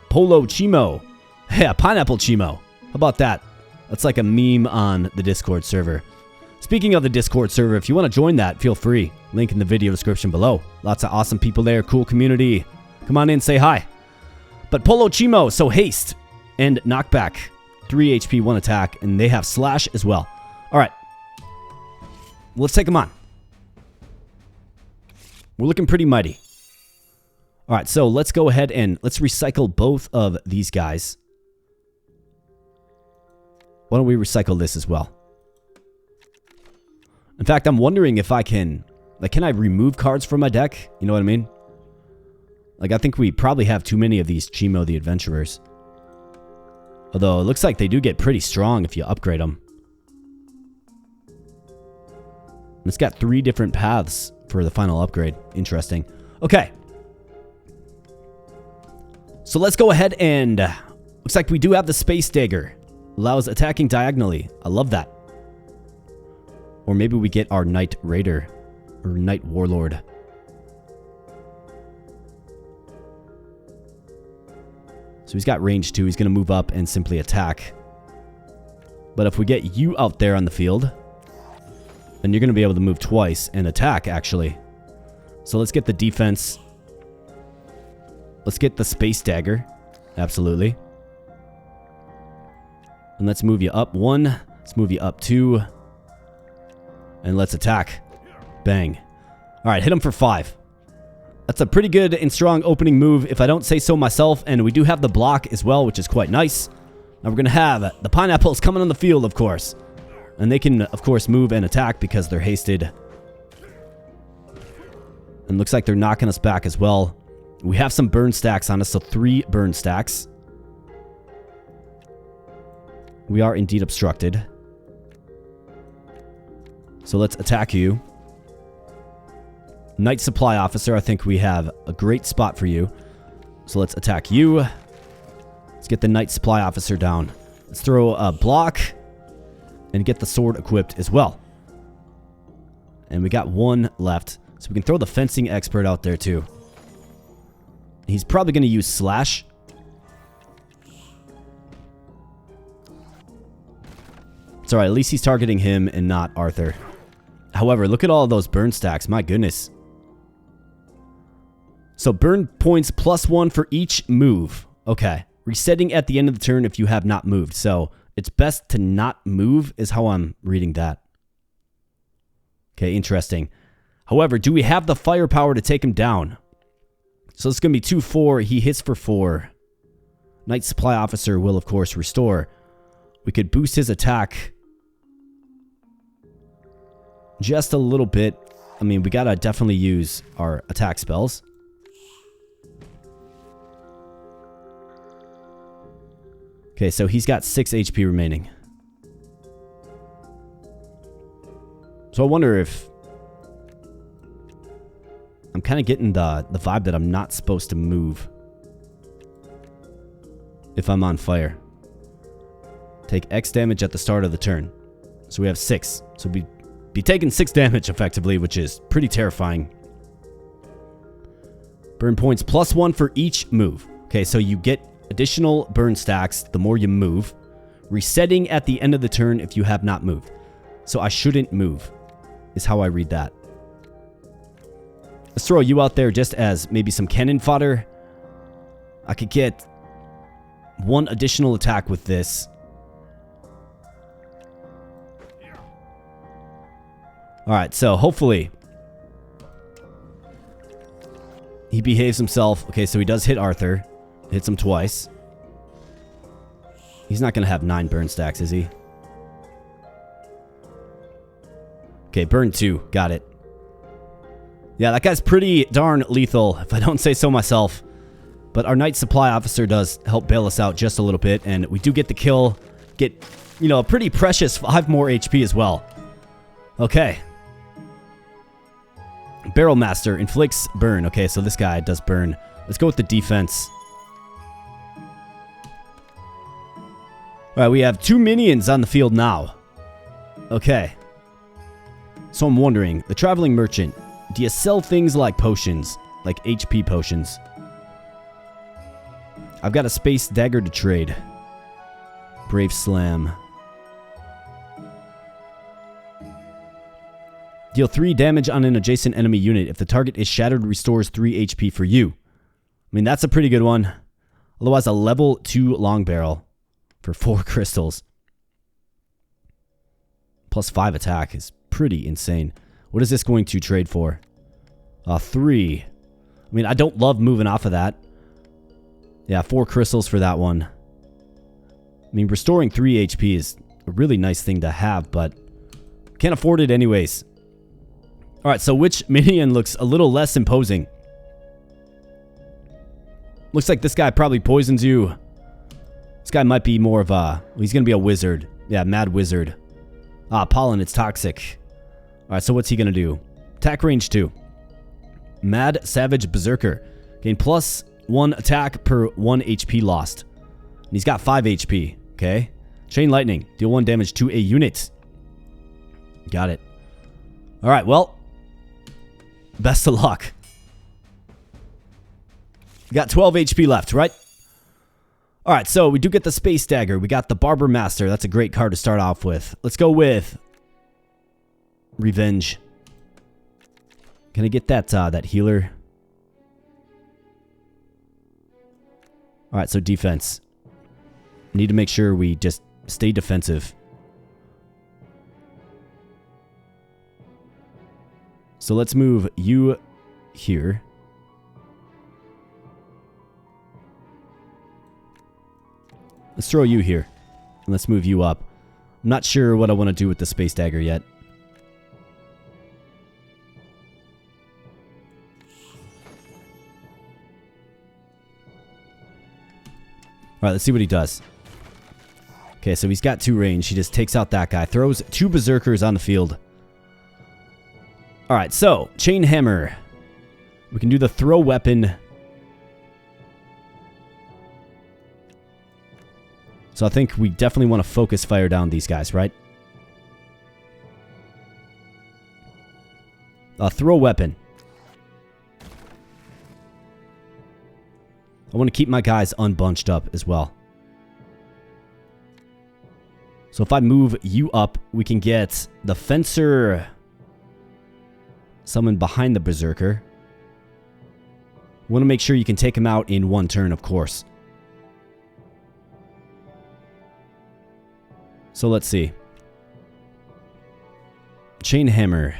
Polo Chimo. Yeah, Pineapple Chimo. How about that? That's like a meme on the Discord server. Speaking of the Discord server, if you want to join that, feel free. Link in the video description below. Lots of awesome people there. Cool community. Come on in, say hi. But Polo Chimo, so haste and knockback. 3 HP, 1 attack, and they have slash as well. Alright. Let's take them on. We're looking pretty mighty. Alright, so let's go ahead and let's recycle both of these guys. Why don't we recycle this as well? In fact, I'm wondering if I can... Like, can I remove cards from my deck? You know what I mean? Like, I think we probably have too many of these Chimo the Adventurers. Although, it looks like they do get pretty strong if you upgrade them. And it's got 3 different paths for the final upgrade. Interesting. Okay. So let's go ahead and... looks like we do have the Space Dagger. Allows attacking diagonally. I love that. Or maybe we get our Knight Raider. Or Knight Warlord. So he's got range 2. He's going to move up and simply attack. But if we get you out there on the field, then you're going to be able to move twice and attack, actually. So let's get the defense. Let's get the space dagger. Absolutely. And let's move you up 1. Let's move you up 2. And let's attack. Bang. Alright, hit him for 5. That's a pretty good and strong opening move, if I don't say so myself. And we do have the block as well, which is quite nice. Now we're going to have the pineapples coming on the field, of course. And they can, of course, move and attack because they're hasted. And looks like they're knocking us back as well. We have some burn stacks on us, so 3 burn stacks. We are indeed obstructed. So let's attack you. Knight Supply Officer, I think we have a great spot for you. So let's attack you. Let's get the Knight Supply Officer down. Let's throw a block and get the sword equipped as well. And we got 1 left. So we can throw the Fencing Expert out there too. He's probably going to use Slash. It's alright, at least he's targeting him and not Arthur. However, look at all those burn stacks. My goodness. So burn points +1 for each move. Okay. Resetting at the end of the turn if you have not moved. So it's best to not move is how I'm reading that. Okay, interesting. However, do we have the firepower to take him down? So it's going to be 2-4. He hits for 4. Knight Supply Officer will, of course, restore. We could boost his attack just a little bit. I mean, we got to definitely use our attack spells. Okay, so he's got 6 HP remaining. So I wonder if... I'm kind of getting the vibe that I'm not supposed to move if I'm on fire. Take X damage at the start of the turn. So we have 6. So we'd be taking 6 damage effectively, which is pretty terrifying. Burn points +1 for each move. Okay, so you get additional burn stacks the more you move. Resetting at the end of the turn if you have not moved. So I shouldn't move, is how I read that. Let's throw you out there just as maybe some cannon fodder. I could get 1 additional attack with this. Alright, so hopefully he behaves himself. Okay, so he does hit Arthur. Hits him twice. He's not going to have 9 burn stacks, is he? Okay, burn 2. Got it. Yeah, that guy's pretty darn lethal, if I don't say so myself. But our Knight Supply Officer does help bail us out just a little bit. And we do get the kill. Get, you know, a pretty precious 5 more HP as well. Okay. Barrel Master inflicts burn. Okay, so this guy does burn. Let's go with the defense. Alright, we have 2 minions on the field now. Okay. So I'm wondering, the Traveling Merchant, do you sell things like potions? Like HP potions? I've got a Space Dagger to trade. Brave Slam. Deal 3 damage on an adjacent enemy unit. If the target is shattered, restores 3 HP for you. I mean, that's a pretty good one. Otherwise, a level 2 long barrel for 4 crystals. +5 attack is pretty insane. What is this going to trade for? 3. I mean, I don't love moving off of that. Yeah, 4 crystals for that one. I mean, restoring 3 HP is a really nice thing to have, but can't afford it anyways. Alright, so which minion looks a little less imposing? Looks like this guy probably poisons you. This guy might be more of a... He's going to be a wizard. Yeah, mad wizard. Pollen, it's toxic. Alright, so what's he going to do? Attack range 2. Mad Savage Berserker. Gain +1 attack per 1 HP lost. And he's got 5 HP. Okay. Chain Lightning. Deal 1 damage to a unit. Got it. Alright, well. Best of luck. Got 12 HP left, right? Alright, so we do get the Space Dagger. We got the Barber Master. That's a great card to start off with. Let's go with Revenge. Can I get that healer? Alright, so defense. Need to make sure we just stay defensive. So let's move you here. Let's throw you here. And let's move you up. I'm not sure what I want to do with the space dagger yet. Alright, let's see what he does. Okay, so he's got 2 range. He just takes out that guy. Throws 2 berserkers on the field. Alright, so, chain hammer. We can do the throw weapon. So I think we definitely want to focus fire down these guys, right? Throw weapon. I want to keep my guys unbunched up as well. So if I move you up, we can get the fencer summoned behind the berserker. Want to make sure you can take him out in 1 turn, of course. So let's see. Chain hammer.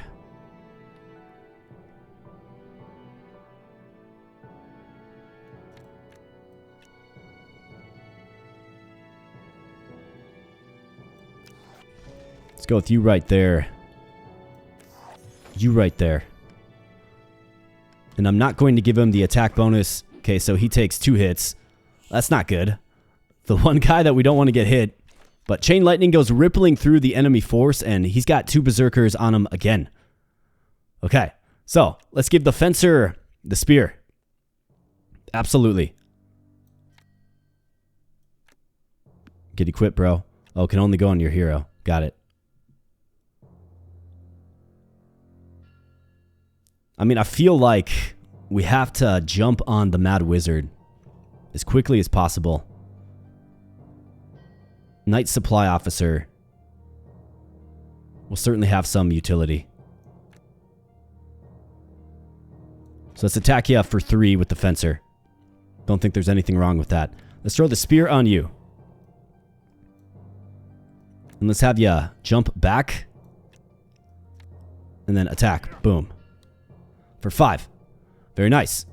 Let's go with you right there. You right there. And I'm not going to give him the attack bonus. Okay, so he takes 2 hits. That's not good. The one guy that we don't want to get hit. But chain lightning goes rippling through the enemy force, and he's got 2 berserkers on him again. Okay, so let's give the fencer the spear. Absolutely. Get equipped, bro. Oh, can only go on your hero. Got it. I mean, I feel like we have to jump on the Mad Wizard as quickly as possible. Knight Supply Officer will certainly have some utility. So let's attack you for 3 with the fencer. Don't think there's anything wrong with that. Let's throw the spear on you. And let's have you jump back. And then attack. Boom. For 5. Very nice.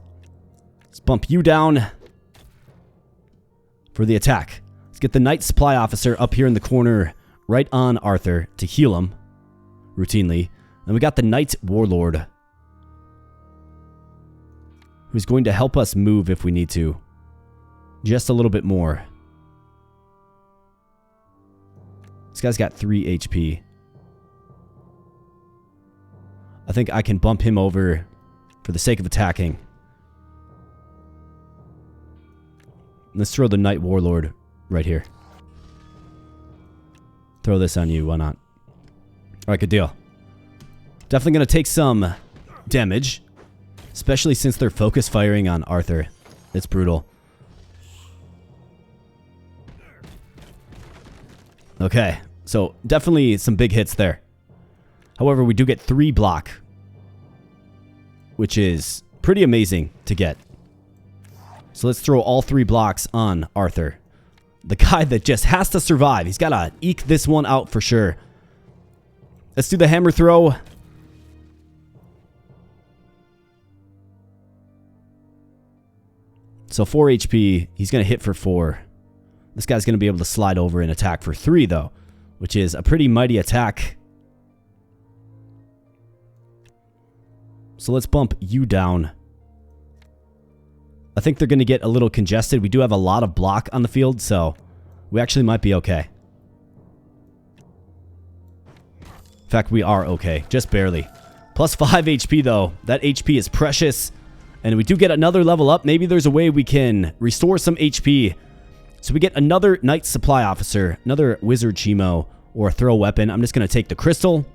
Let's bump you down for the attack. Let's get the Knight Supply Officer up here in the corner right on Arthur to heal him routinely. And we got the Knight Warlord, who's going to help us move if we need to. Just a little bit more. This guy's got 3 HP. I think I can bump him over for the sake of attacking. Let's throw the Knight Warlord right here. Throw this on you, why not? Alright, good deal. Definitely going to take some damage, especially since they're focus firing on Arthur. It's brutal. Okay, so definitely some big hits there. However, we do get 3 block, which is pretty amazing to get. So let's throw all 3 blocks on Arthur, the guy that just has to survive. He's got to eke this one out for sure. Let's do the hammer throw. So 4 HP. He's going to hit for 4. This guy's going to be able to slide over and attack for 3, though, which is a pretty mighty attack. So let's bump you down. I think they're going to get a little congested. We do have a lot of block on the field, so we actually might be okay. In fact, we are okay. Just barely. Plus 5 HP, though. That HP is precious. And we do get another level up. Maybe there's a way we can restore some HP. So we get another Knight Supply Officer, another Wizard Chimo, or a throw weapon. I'm just going to take the crystal.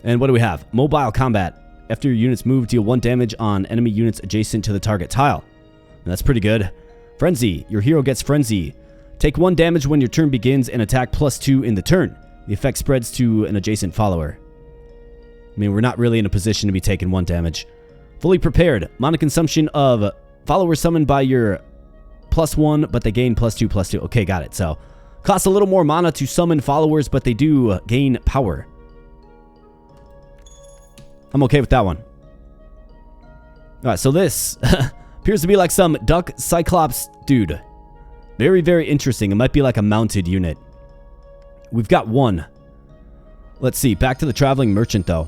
And what do we have? Mobile combat. After your units move, deal 1 damage on enemy units adjacent to the target tile. And that's pretty good. Frenzy. Your hero gets Frenzy. Take 1 damage when your turn begins and attack +2 in the turn. The effect spreads to an adjacent follower. mean, we're not really in a position to be taking 1 damage. Fully prepared. Mana consumption of followers summoned by your +1, but they gain +2/+2. Okay, got it. So, costs a little more mana to summon followers, but they do gain power. I'm okay with that one. Alright, so this appears to be like some duck cyclops dude. Very, very interesting. It might be like a mounted unit. We've got 1. Let's see. Back to the traveling merchant, though.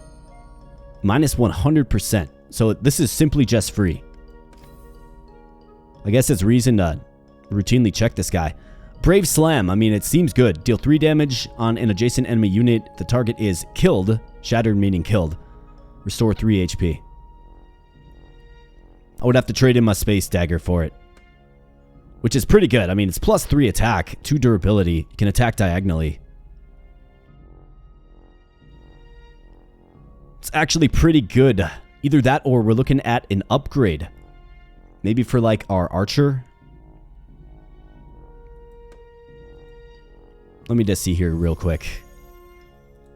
Minus 100%. So this is simply just free. I guess it's reason to routinely check this guy. Brave Slam. I mean, it seems good. Deal 3 damage on an adjacent enemy unit. The target is killed. Shattered meaning killed. Restore 3 HP. I would have to trade in my Space Dagger for it. Which is pretty good. I mean, it's +3 attack, 2 durability. You can attack diagonally. It's actually pretty good. Either that or we're looking at an upgrade. Maybe for like our archer. Let me just see here real quick.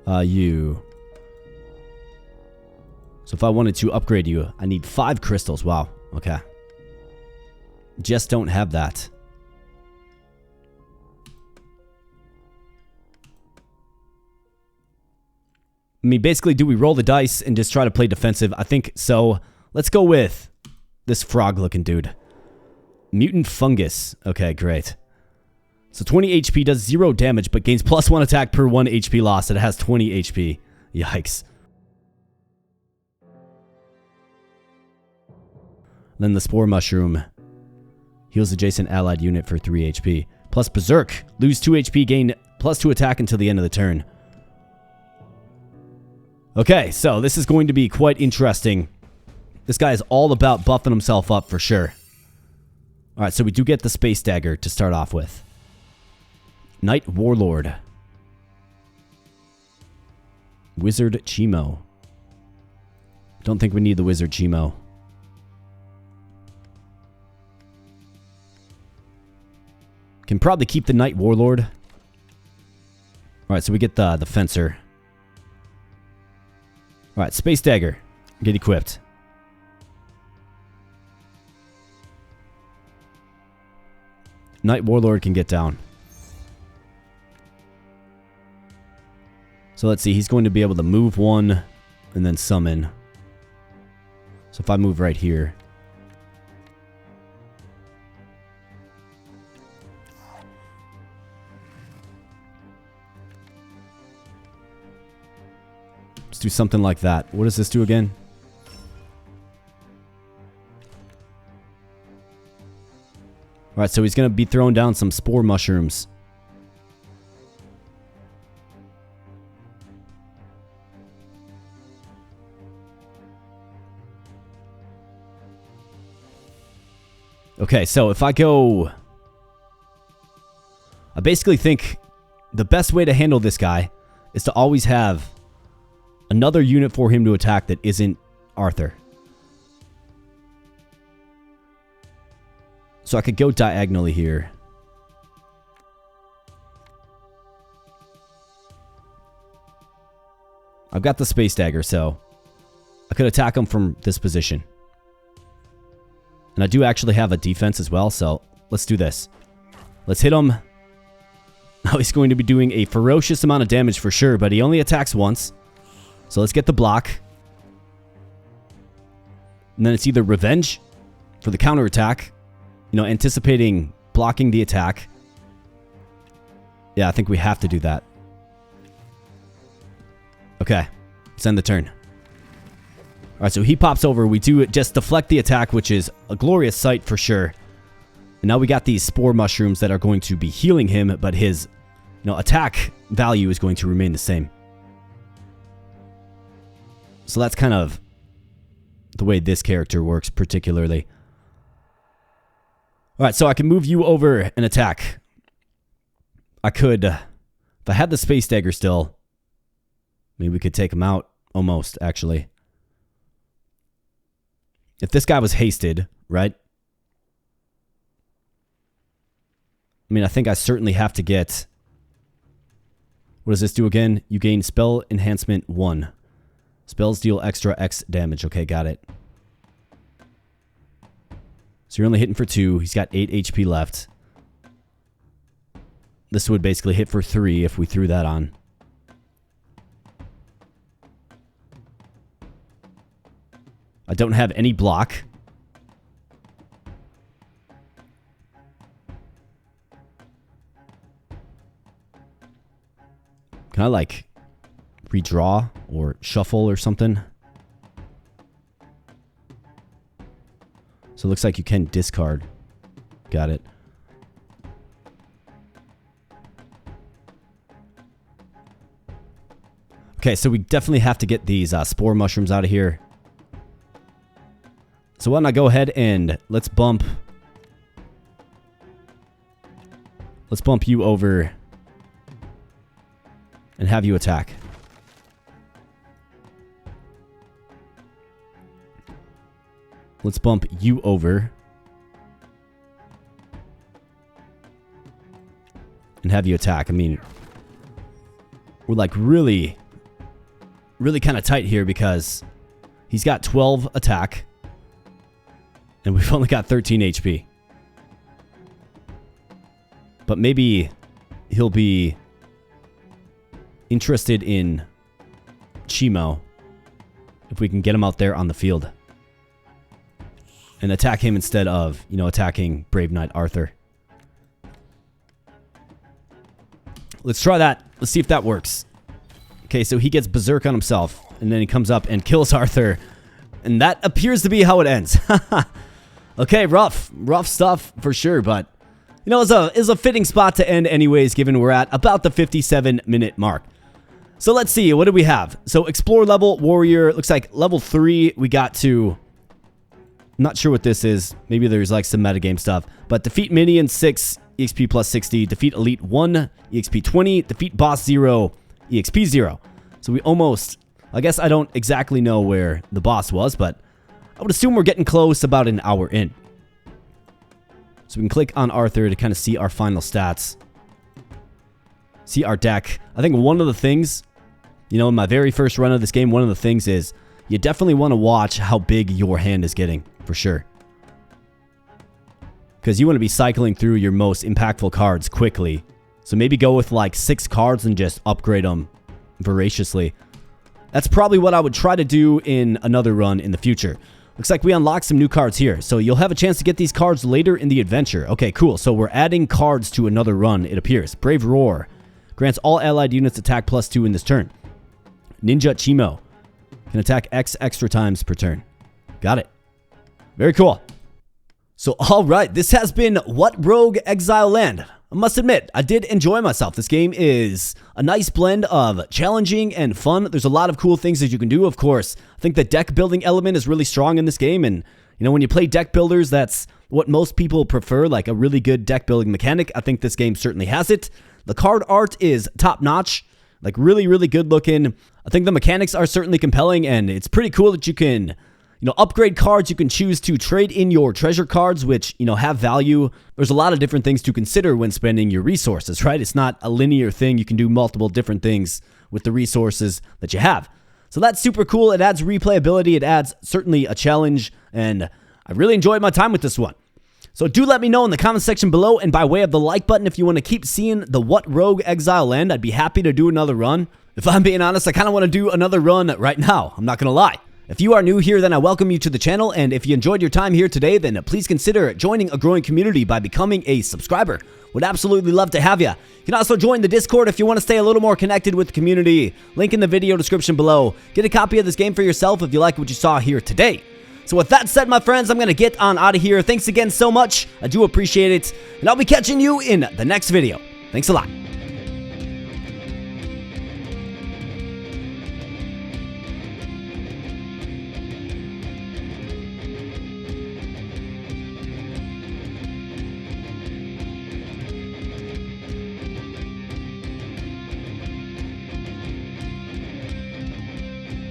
You. So if I wanted to upgrade you, I need 5 crystals. Wow. Okay. Just don't have that. I mean, basically, do we roll the dice and just try to play defensive? I think so. Let's go with this frog-looking dude. Mutant Fungus. Okay, great. So 20 HP, does 0 damage, but gains +1 attack per 1 HP loss. It has 20 HP. Yikes. Then the Spore Mushroom. Heals adjacent allied unit for 3 HP. Plus Berserk. Lose 2 HP, gain +2 attack until the end of the turn. Okay, so this is going to be quite interesting. This guy is all about buffing himself up for sure. Alright, so we do get the Space Dagger to start off with. Knight Warlord. Wizard Chimo. Don't think we need the Wizard Chimo. Can probably keep the Knight Warlord. Alright, so we get the Fencer. Alright, Space Dagger. Get equipped. Knight Warlord can get down. So let's see, he's going to be able to move 1 and then summon. So if I move right here. Let's do something like that. What does this do again? Alright, so he's going to be throwing down some Spore Mushrooms. Okay, so if I go... I basically think the best way to handle this guy is to always have another unit for him to attack that isn't Arthur. So I could go diagonally here. I've got the Space Dagger, so I could attack him from this position. And I do actually have a defense as well, so let's do this. Let's hit him. Now he's going to be doing a ferocious amount of damage for sure, but he only attacks once. So let's get the block. And then it's either Revenge for the counterattack. You know, anticipating blocking the attack. Yeah, I think we have to do that. Okay. Send the turn. Alright, so he pops over. We do just deflect the attack, which is a glorious sight for sure. And now we got these Spore Mushrooms that are going to be healing him, but his, attack value is going to remain the same. So that's kind of the way this character works particularly. Alright, so I can move you over and attack. I could, if I had the Space Dagger still, maybe we could take him out. Almost, actually. If this guy was hasted, right? I mean, I think I certainly have to get... What does this do again? You gain Spell Enhancement 1. Spells deal extra X damage. Okay, got it. So you're only hitting for 2. He's got 8 HP left. This would basically hit for 3 if we threw that on. I don't have any block. Can I, like, redraw or shuffle or something? So it looks like you can discard. Got it. Okay, so we definitely have to get these spore mushrooms out of here. So why don't I go ahead and let's bump you over and have you attack. Let's bump you over and have you attack. I mean, we're like really kind of tight here because he's got 12 attack and we've only got 13 HP. But maybe he'll be interested in Chimo if we can get him out there on the field and attack him instead of, you know, attacking Brave Knight Arthur. Let's try that. Let's see if that works. Okay, so he gets berserk on himself and then he comes up and kills Arthur, and that appears to be how it ends. Okay, rough stuff for sure, but you know, it's a fitting spot to end anyways, given we're at about the 57-minute mark. So let's see, what do we have? So explore level, warrior, looks like level 3 we got to, not sure what this is, maybe there's like some metagame stuff, but defeat minion 6, EXP plus 60, defeat elite 1, EXP 20, defeat boss 0, EXP 0. So we almost, I guess I don't exactly know where the boss was, but I would assume we're getting close, about an hour in. So we can click on Arthur to kind of see our final stats. See our deck. I think one of the things, you know, in my very first run of this game, one of the things is you definitely want to watch how big your hand is getting, for sure. Because you want to be cycling through your most impactful cards quickly. So maybe go with like 6 cards and just upgrade them voraciously. That's probably what I would try to do in another run in the future. Looks like we unlocked some new cards here. So you'll have a chance to get these cards later in the adventure. Okay, cool. So we're adding cards to another run, it appears. Brave Roar. Grants all allied units attack +2 in this turn. Ninja Chimo. Can attack X extra times per turn. Got it. Very cool. So, alright, this has been WhatRogue Exile Land. I must admit, I did enjoy myself. This game is a nice blend of challenging and fun. There's a lot of cool things that you can do, of course. I think the deck building element is really strong in this game, and you know, when you play deck builders, that's what most people prefer, like a really good deck building mechanic. I think this game certainly has it. The card art is top notch, like really good looking. I think the mechanics are certainly compelling, and it's pretty cool that you can, you know, upgrade cards. You can choose to trade in your treasure cards, which, you know, have value. There's a lot of different things to consider when spending your resources, right? It's not a linear thing. You can do multiple different things with the resources that you have. So that's super cool. It adds replayability. It adds certainly a challenge, and I really enjoyed my time with this one. So do let me know in the comment section below, and by way of the like button, if you want to keep seeing the WhatRogue Exile Land, I'd be happy to do another run. If I'm being honest, I kind of want to do another run right now. I'm not going to lie. If you are new here, then I welcome you to the channel, and if you enjoyed your time here today, then please consider joining a growing community by becoming a subscriber. Would absolutely love to have you. You can also join the Discord if you want to stay a little more connected with the community. Link in the video description below. Get a copy of this game for yourself if you like what you saw here today. So with that said, my friends, I'm going to get on out of here. Thanks again so much. I do appreciate it, and I'll be catching you in the next video. Thanks a lot.